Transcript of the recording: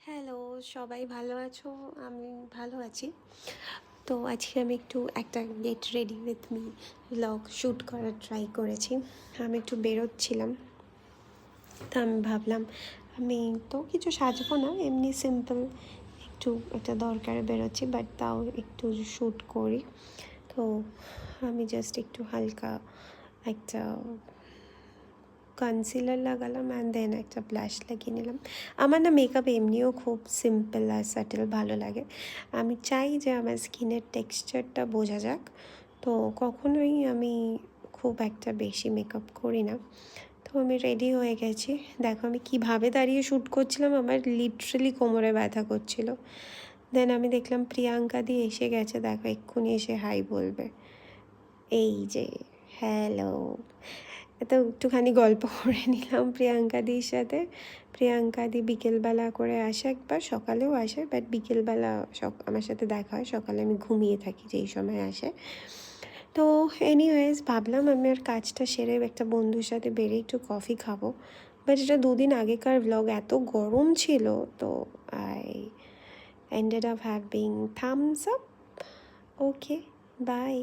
Hello, সবাই ভালো আছো? আমি ভালো আছি। তো আজকে আমি একটু একটা get ready with me vlog shoot করার ট্রাই করেছি। আমি একটু বেরোচ্ছিলাম, তো আমি ভাবলাম আমি তো কিছু সাজবো না, এমনি সিম্পল একটু একটা দরকারে বেরোচ্ছি, বাট তাও একটু শ্যুট করি। তো আমি জাস্ট একটু হালকা একটা কনসিলার লাগালাম অ্যান্ড দেন একটা ব্লাশ লাগিয়ে নিলাম। আমার না মেকআপ এমনিও খুব সিম্পল আর সাটেল ভালো লাগে। আমি চাই যে আমার স্কিনের টেক্সচারটা বোঝা যাক, তো কখনোই আমি খুব একটা বেশি মেকআপ করি না। তো আমি রেডি হয়ে গেছি। দেখো আমি কীভাবে দাঁড়িয়ে শ্যুট করছিলাম, আমার লিটারেলি কোমরে ব্যথা করছিল। দেন আমি দেখলাম প্রিয়াঙ্কা দি এসে গেছে, দেখো এক্ষুনি এসে হাই বলবে। এই যে হ্যালো, তো একটুখানি গল্প করে নিলাম প্রিয়াঙ্কাদির সাথে। প্রিয়াঙ্কাদি বিকেলবেলা করে আসে, একবার সকালেও আসে, বাট বিকেলবেলা আমার সাথে দেখা হয়। সকালে আমি ঘুমিয়ে থাকি যেই সময় আসে। তো এনিওয়েজ ভাবলাম আমি আর কাজটা সেরে একটা বন্ধুর সাথে বেরিয়ে একটু কফি খাবো, বাট এটা 2 দিন আগেকার ভ্লগ, এত গরম ছিল, তো I ended up having Thums Up. Okay, by.